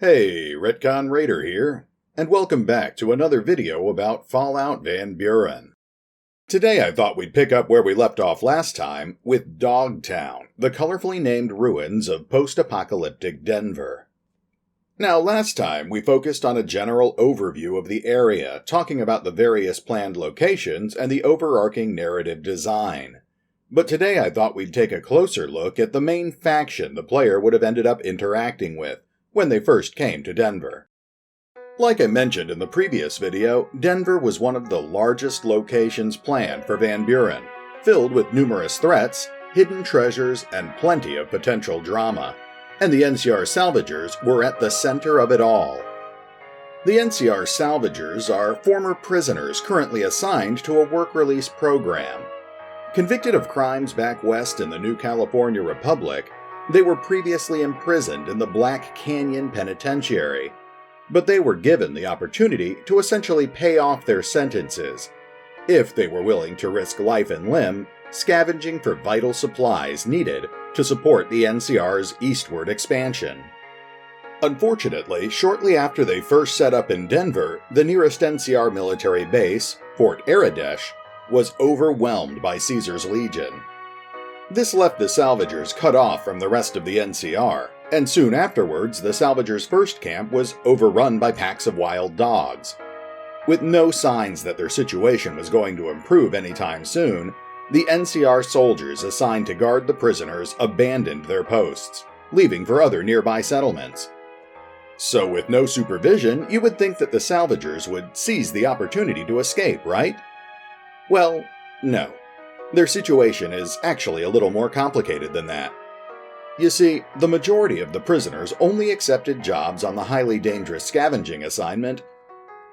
Hey, RetconRaider here, and welcome back to another video about Fallout Van Buren. Today I thought we'd pick up where we left off last time with Dogtown, the colorfully named ruins of post-apocalyptic Denver. Now, last time we focused on a general overview of the area, talking about the various planned locations and the overarching narrative design. But today I thought we'd take a closer look at the main faction the player would have ended up interacting with when they first came to Denver. Like I mentioned in the previous video, Denver was one of the largest locations planned for Van Buren, filled with numerous threats, hidden treasures, and plenty of potential drama. And the NCR Salvagers were at the center of it all. The NCR Salvagers are former prisoners currently assigned to a work release program. Convicted of crimes back west in the New California Republic, they were previously imprisoned in the Black Canyon Penitentiary, but they were given the opportunity to essentially pay off their sentences, if they were willing to risk life and limb scavenging for vital supplies needed to support the NCR's eastward expansion. Unfortunately, shortly after they first set up in Denver, the nearest NCR military base, Fort Aradesh, was overwhelmed by Caesar's Legion. This left the Salvagers cut off from the rest of the NCR, and soon afterwards the Salvagers' first camp was overrun by packs of wild dogs. With no signs that their situation was going to improve anytime soon, the NCR soldiers assigned to guard the prisoners abandoned their posts, leaving for other nearby settlements. So with no supervision, you would think that the Salvagers would seize the opportunity to escape, right? Well, no. Their situation is actually a little more complicated than that. You see, the majority of the prisoners only accepted jobs on the highly dangerous scavenging assignment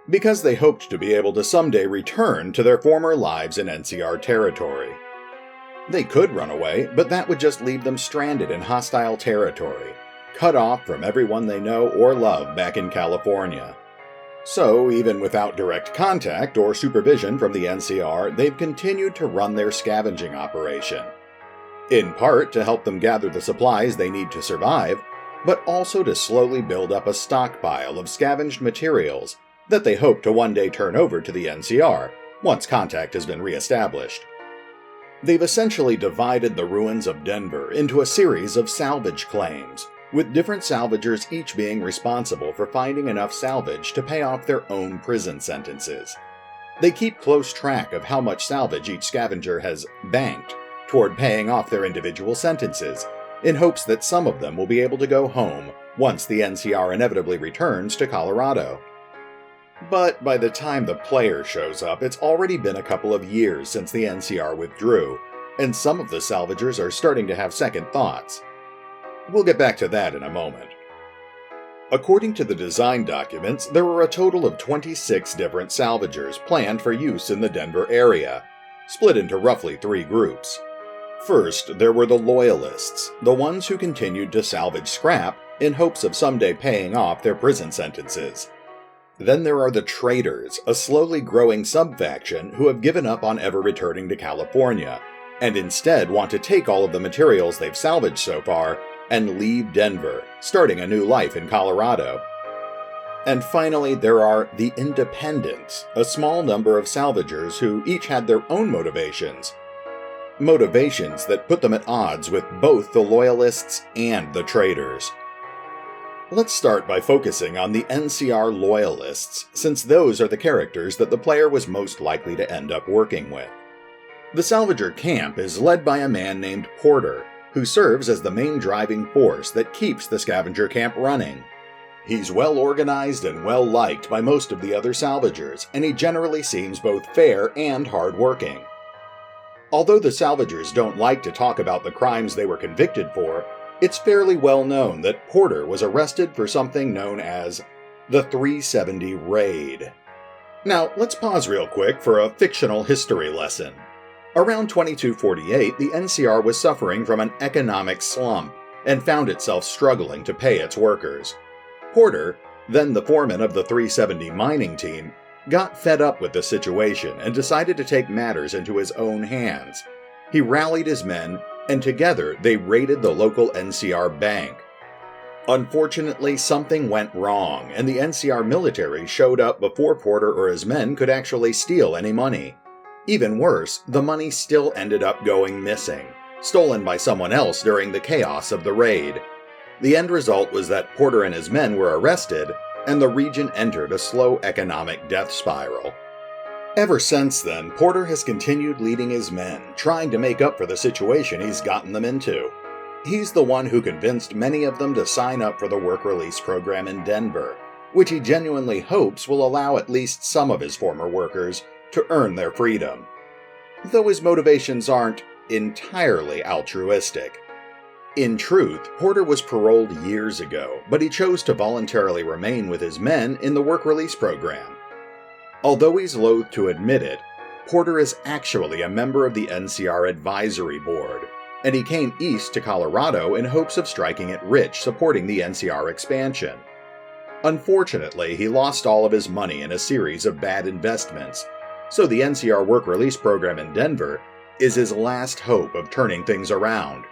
because they hoped to be able to someday return to their former lives in NCR territory. They could run away, but that would just leave them stranded in hostile territory, cut off from everyone they know or love back in California. So, even without direct contact or supervision from the NCR, they've continued to run their scavenging operation. In part to help them gather the supplies they need to survive, but also to slowly build up a stockpile of scavenged materials that they hope to one day turn over to the NCR once contact has been re-established. They've essentially divided the ruins of Denver into a series of salvage claims, with different salvagers each being responsible for finding enough salvage to pay off their own prison sentences. They keep close track of how much salvage each scavenger has banked toward paying off their individual sentences, in hopes that some of them will be able to go home once the NCR inevitably returns to Colorado. But by the time the player shows up, it's already been a couple of years since the NCR withdrew, and some of the salvagers are starting to have second thoughts. We'll get back to that in a moment. According to the design documents, there were a total of 26 different salvagers planned for use in the Denver area, split into roughly 3 groups. First, there were the Loyalists, the ones who continued to salvage scrap in hopes of someday paying off their prison sentences. Then there are the Traitors, a slowly growing sub-faction who have given up on ever returning to California, and instead want to take all of the materials they've salvaged so far and leave Denver, starting a new life in Colorado. And finally, there are the Independents, a small number of salvagers who each had their own motivations. Motivations that put them at odds with both the Loyalists and the Traitors. Let's start by focusing on the NCR Loyalists, since those are the characters that the player was most likely to end up working with. The Salvager camp is led by a man named Porter, who serves as the main driving force that keeps the scavenger camp running. He's well organized and well liked by most of the other salvagers, and he generally seems both fair and hard-working. Although the salvagers don't like to talk about the crimes they were convicted for, it's fairly well known that Porter was arrested for something known as the 370 Raid. Now, let's pause real quick for a fictional history lesson. Around 2248, the NCR was suffering from an economic slump and found itself struggling to pay its workers. Porter, then the foreman of the 370 mining team, got fed up with the situation and decided to take matters into his own hands. He rallied his men, and together they raided the local NCR bank. Unfortunately, something went wrong, and the NCR military showed up before Porter or his men could actually steal any money. Even worse, the money still ended up going missing, stolen by someone else during the chaos of the raid. The end result was that Porter and his men were arrested, and the region entered a slow economic death spiral. Ever since then, Porter has continued leading his men, trying to make up for the situation he's gotten them into. He's the one who convinced many of them to sign up for the work release program in Denver, which he genuinely hopes will allow at least some of his former workers to earn their freedom. Though his motivations aren't entirely altruistic. In truth, Porter was paroled years ago, but he chose to voluntarily remain with his men in the work release program. Although he's loath to admit it, Porter is actually a member of the NCR Advisory Board, and he came east to Colorado in hopes of striking it rich supporting the NCR expansion. Unfortunately, he lost all of his money in a series of bad investments, so the NCR work release program in Denver is his last hope of turning things around,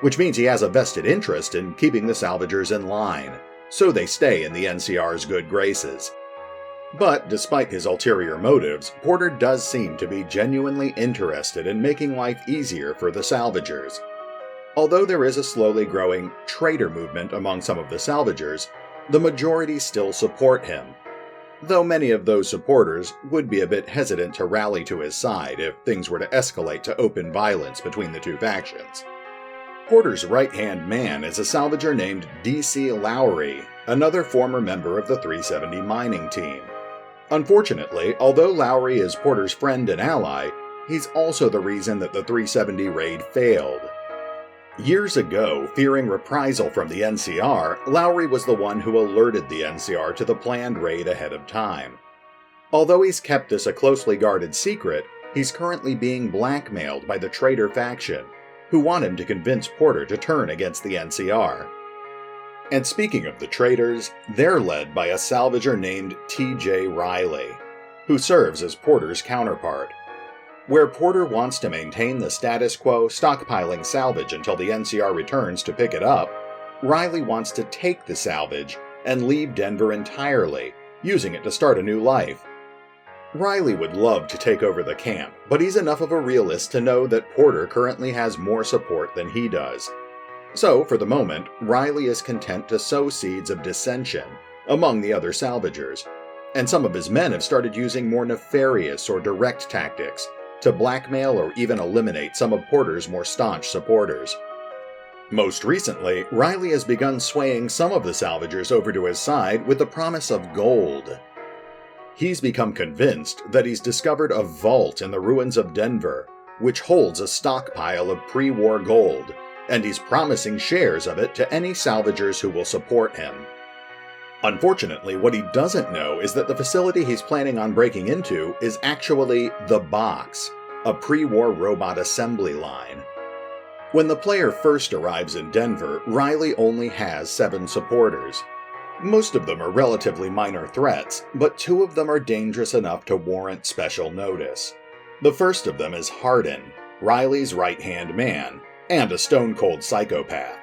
which means he has a vested interest in keeping the Salvagers in line, so they stay in the NCR's good graces. But despite his ulterior motives, Porter does seem to be genuinely interested in making life easier for the Salvagers. Although there is a slowly growing traitor movement among some of the Salvagers, the majority still support him, though many of those supporters would be a bit hesitant to rally to his side if things were to escalate to open violence between the two factions. Porter's right-hand man is a Salvager named D.C. Lowery, another former member of the 370 mining team. Unfortunately, although Lowery is Porter's friend and ally, he's also the reason that the 370 raid failed. Years ago, fearing reprisal from the NCR, Lowery was the one who alerted the NCR to the planned raid ahead of time. Although he's kept this a closely guarded secret, he's currently being blackmailed by the traitor faction, who want him to convince Porter to turn against the NCR. And speaking of the traitors, they're led by a Salvager named T.J. Riley, who serves as Porter's counterpart. Where Porter wants to maintain the status quo, stockpiling salvage until the NCR returns to pick it up, Riley wants to take the salvage and leave Denver entirely, using it to start a new life. Riley would love to take over the camp, but he's enough of a realist to know that Porter currently has more support than he does. So, for the moment, Riley is content to sow seeds of dissension among the other Salvagers, and some of his men have started using more nefarious or direct tactics to blackmail or even eliminate some of Porter's more staunch supporters. Most recently, Riley has begun swaying some of the Salvagers over to his side with the promise of gold. He's become convinced that he's discovered a vault in the ruins of Denver, which holds a stockpile of pre-war gold, and he's promising shares of it to any Salvagers who will support him. Unfortunately, what he doesn't know is that the facility he's planning on breaking into is actually the Box, a pre-war robot assembly line. When the player first arrives in Denver, Riley only has 7 supporters. Most of them are relatively minor threats, but 2 of them are dangerous enough to warrant special notice. The first of them is Hardin, Riley's right-hand man, and a stone-cold psychopath.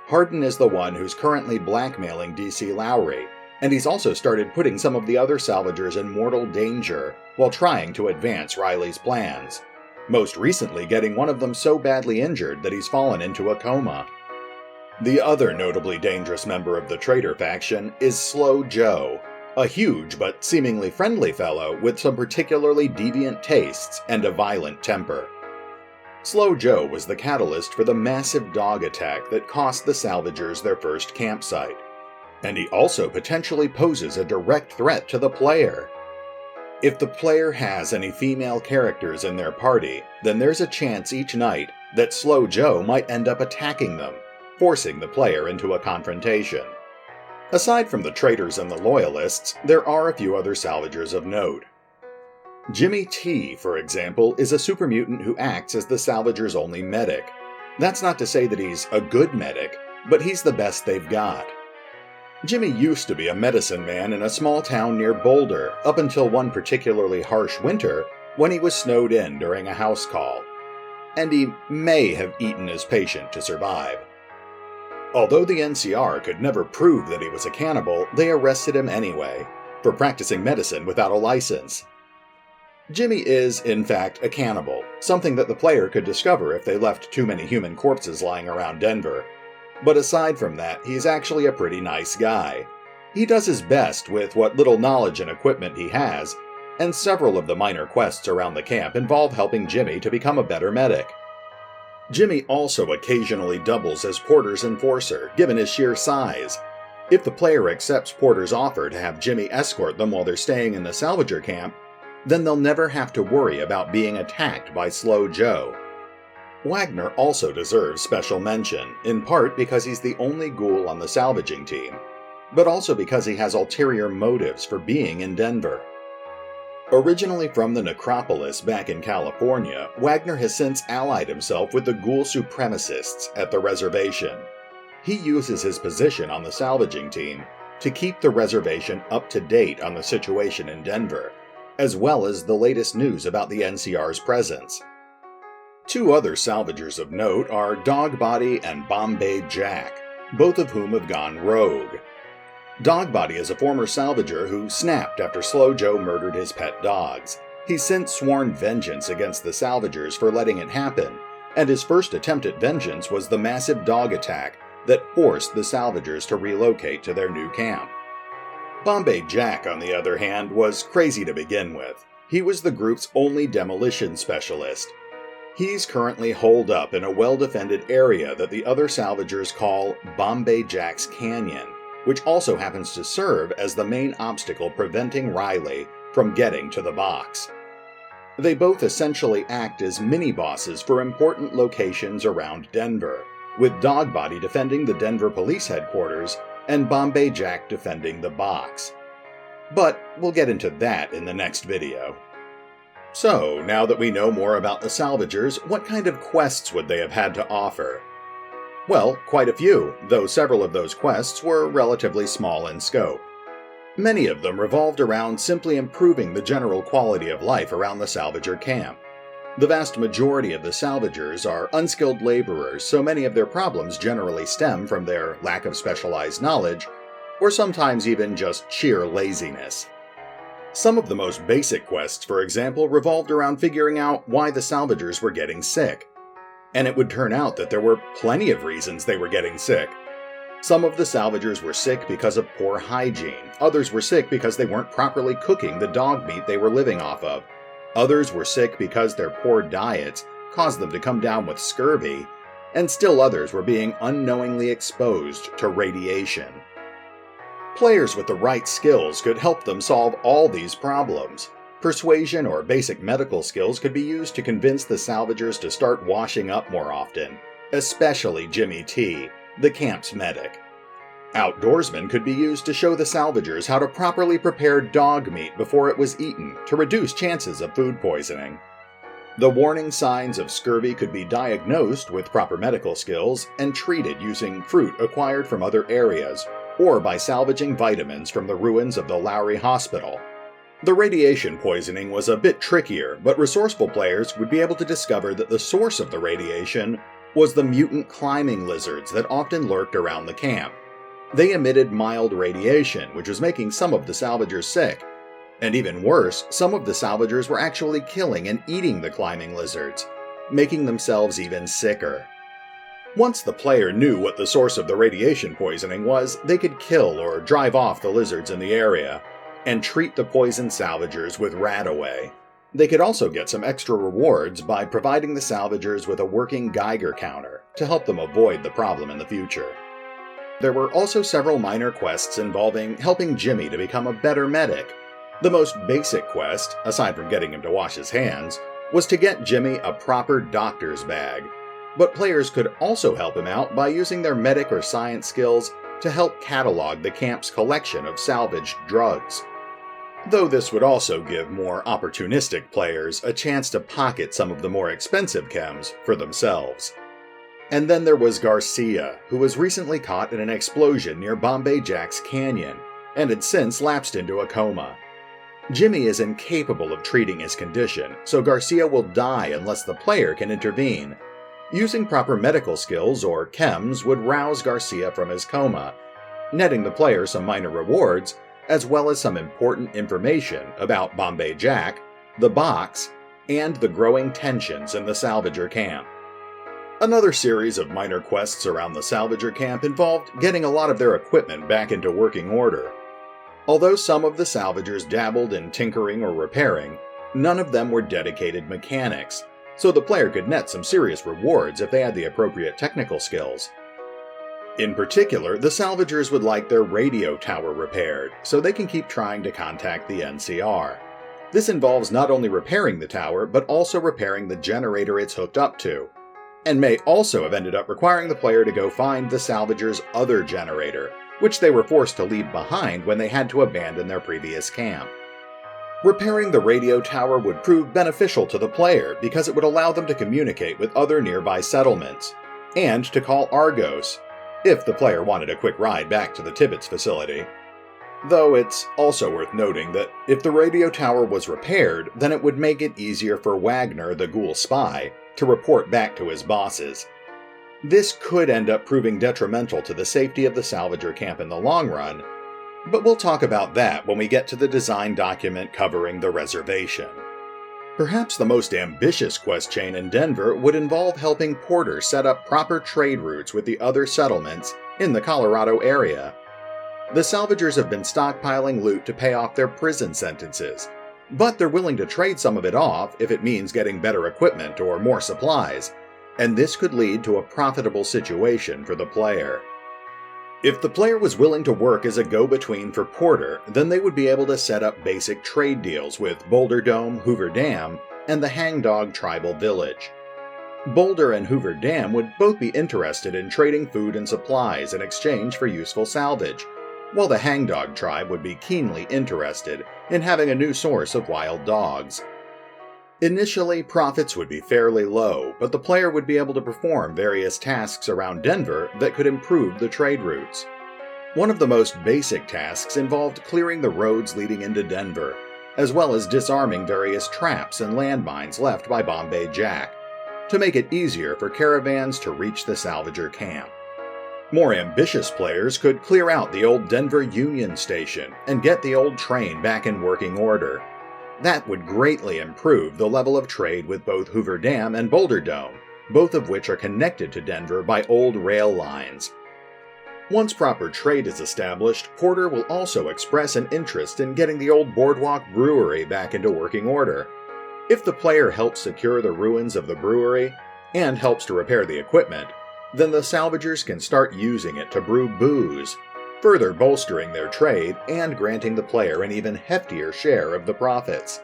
Hardin is the one who's currently blackmailing D.C. Lowery, and he's also started putting some of the other Salvagers in mortal danger while trying to advance Riley's plans, most recently getting one of them so badly injured that he's fallen into a coma. The other notably dangerous member of the traitor faction is Slow Joe, a huge but seemingly friendly fellow with some particularly deviant tastes and a violent temper. Slow Joe was the catalyst for the massive dog attack that cost the Salvagers their first campsite, and he also potentially poses a direct threat to the player. If the player has any female characters in their party, then there's a chance each night that Slow Joe might end up attacking them, forcing the player into a confrontation. Aside from the traitors and the loyalists, there are a few other Salvagers of note. Jimmy T, for example, is a super mutant who acts as the Salvagers' only medic. That's not to say that he's a good medic, but he's the best they've got. Jimmy used to be a medicine man in a small town near Boulder, up until one particularly harsh winter when he was snowed in during a house call. And he may have eaten his patient to survive. Although the NCR could never prove that he was a cannibal, they arrested him anyway, for practicing medicine without a license. Jimmy is, in fact, a cannibal, something that the player could discover if they left too many human corpses lying around Denver. But aside from that, he's actually a pretty nice guy. He does his best with what little knowledge and equipment he has, and several of the minor quests around the camp involve helping Jimmy to become a better medic. Jimmy also occasionally doubles as Porter's enforcer, given his sheer size. If the player accepts Porter's offer to have Jimmy escort them while they're staying in the Salvager camp, then they'll never have to worry about being attacked by Slow Joe. Wagner also deserves special mention, in part because he's the only ghoul on the salvaging team, but also because he has ulterior motives for being in Denver. Originally from the Necropolis back in California, Wagner has since allied himself with the ghoul supremacists at the reservation. He uses his position on the salvaging team to keep the reservation up to date on the situation in Denver, as well as the latest news about the NCR's presence. Two other salvagers of note are Dogbody and Bombay Jack, both of whom have gone rogue. Dogbody is a former salvager who snapped after Slow Joe murdered his pet dogs. He's since sworn vengeance against the salvagers for letting it happen, and his first attempt at vengeance was the massive dog attack that forced the salvagers to relocate to their new camp. Bombay Jack, on the other hand, was crazy to begin with. He was the group's only demolition specialist. He's currently holed up in a well-defended area that the other salvagers call Bombay Jack's Canyon, which also happens to serve as the main obstacle preventing Riley from getting to the box. They both essentially act as mini-bosses for important locations around Denver, with Dogbody defending the Denver police headquarters and Bombay Jack defending the box. But we'll get into that in the next video. So, now that we know more about the salvagers, what kind of quests would they have had to offer? Well, quite a few, though several of those quests were relatively small in scope. Many of them revolved around simply improving the general quality of life around the salvager camp. The vast majority of the salvagers are unskilled laborers, so many of their problems generally stem from their lack of specialized knowledge, or sometimes even just sheer laziness. Some of the most basic quests, for example, revolved around figuring out why the salvagers were getting sick. And it would turn out that there were plenty of reasons they were getting sick. Some of the salvagers were sick because of poor hygiene, others were sick because they weren't properly cooking the dog meat they were living off of, others were sick because their poor diets caused them to come down with scurvy, and still others were being unknowingly exposed to radiation. Players with the right skills could help them solve all these problems. Persuasion or basic medical skills could be used to convince the salvagers to start washing up more often, especially Jimmy T, the camp's medic. Outdoorsmen could be used to show the salvagers how to properly prepare dog meat before it was eaten to reduce chances of food poisoning. The warning signs of scurvy could be diagnosed with proper medical skills and treated using fruit acquired from other areas, or by salvaging vitamins from the ruins of the Lowery Hospital. The radiation poisoning was a bit trickier, but resourceful players would be able to discover that the source of the radiation was the mutant climbing lizards that often lurked around the camp. They emitted mild radiation, which was making some of the salvagers sick. And even worse, some of the salvagers were actually killing and eating the climbing lizards, making themselves even sicker. Once the player knew what the source of the radiation poisoning was, they could kill or drive off the lizards in the area, and treat the poisoned salvagers with Radaway. They could also get some extra rewards by providing the salvagers with a working Geiger counter to help them avoid the problem in the future. There were also several minor quests involving helping Jimmy to become a better medic. The most basic quest, aside from getting him to wash his hands, was to get Jimmy a proper doctor's bag. But players could also help him out by using their medic or science skills to help catalog the camp's collection of salvaged drugs. Though this would also give more opportunistic players a chance to pocket some of the more expensive chems for themselves. And then there was Garcia, who was recently caught in an explosion near Bombay Jack's Canyon, and had since lapsed into a coma. Jimmy is incapable of treating his condition, so Garcia will die unless the player can intervene. Using proper medical skills or chems would rouse Garcia from his coma, netting the player some minor rewards, as well as some important information about Bombay Jack, the box, and the growing tensions in the Salvager camp. Another series of minor quests around the Salvager camp involved getting a lot of their equipment back into working order. Although some of the Salvagers dabbled in tinkering or repairing, none of them were dedicated mechanics, so the player could net some serious rewards if they had the appropriate technical skills. In particular, the Salvagers would like their radio tower repaired, so they can keep trying to contact the NCR. This involves not only repairing the tower, but also repairing the generator it's hooked up to, and may also have ended up requiring the player to go find the Salvagers' other generator, which they were forced to leave behind when they had to abandon their previous camp. Repairing the radio tower would prove beneficial to the player because it would allow them to communicate with other nearby settlements, and to call Argos, if the player wanted a quick ride back to the Tibbetts facility. Though it's also worth noting that if the radio tower was repaired, then it would make it easier for Wagner, the ghoul spy, to report back to his bosses. This could end up proving detrimental to the safety of the Salvager camp in the long run, but we'll talk about that when we get to the design document covering the reservation. Perhaps the most ambitious quest chain in Denver would involve helping Porter set up proper trade routes with the other settlements in the Colorado area. The Salvagers have been stockpiling loot to pay off their prison sentences, but they're willing to trade some of it off if it means getting better equipment or more supplies, and this could lead to a profitable situation for the player. If the player was willing to work as a go-between for Porter, then they would be able to set up basic trade deals with Boulder Dome, Hoover Dam, and the Hangdog Tribal Village. Boulder and Hoover Dam would both be interested in trading food and supplies in exchange for useful salvage, while the Hangdog tribe would be keenly interested in having a new source of wild dogs. Initially, profits would be fairly low, but the player would be able to perform various tasks around Denver that could improve the trade routes. One of the most basic tasks involved clearing the roads leading into Denver, as well as disarming various traps and landmines left by Bombay Jack, to make it easier for caravans to reach the Salvager camp. More ambitious players could clear out the old Denver Union Station and get the old train back in working order. That would greatly improve the level of trade with both Hoover Dam and Boulder Dome, both of which are connected to Denver by old rail lines. Once proper trade is established, Porter will also express an interest in getting the old Boardwalk Brewery back into working order. If the player helps secure the ruins of the brewery, and helps to repair the equipment, then the Salvagers can start using it to brew booze, further bolstering their trade and granting the player an even heftier share of the profits.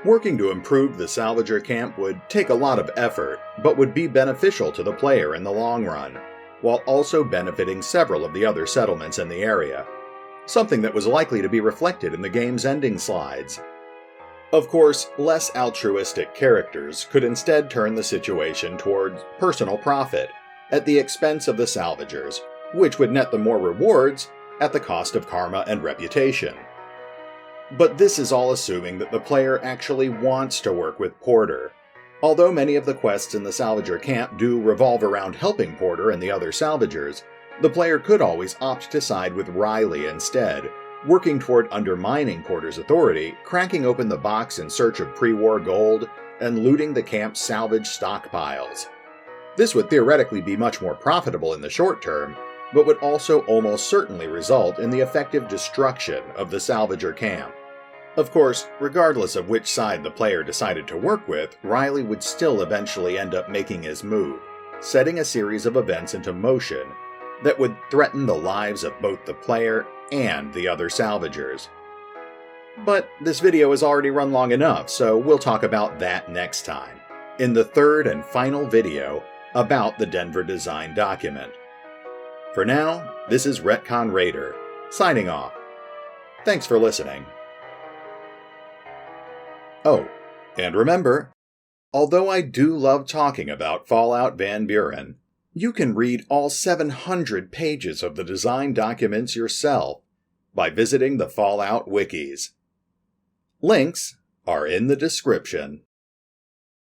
Working to improve the Salvager camp would take a lot of effort, but would be beneficial to the player in the long run, while also benefiting several of the other settlements in the area, something that was likely to be reflected in the game's ending slides. Of course, less altruistic characters could instead turn the situation towards personal profit, at the expense of the Salvagers, which would net them more rewards at the cost of karma and reputation. But this is all assuming that the player actually wants to work with Porter. Although many of the quests in the Salvager camp do revolve around helping Porter and the other Salvagers, the player could always opt to side with Riley instead, working toward undermining Porter's authority, cracking open the box in search of pre-war gold, and looting the camp's salvage stockpiles. This would theoretically be much more profitable in the short term, but would also almost certainly result in the effective destruction of the Salvager camp. Of course, regardless of which side the player decided to work with, Riley would still eventually end up making his move, setting a series of events into motion that would threaten the lives of both the player and the other Salvagers. But this video has already run long enough, so we'll talk about that next time, in the third and final video about the Denver design document. For now, this is RetconRaider, signing off. Thanks for listening. Oh, and remember, although I do love talking about Fallout Van Buren, you can read all 700 pages of the design documents yourself by visiting the Fallout Wikis. Links are in the description.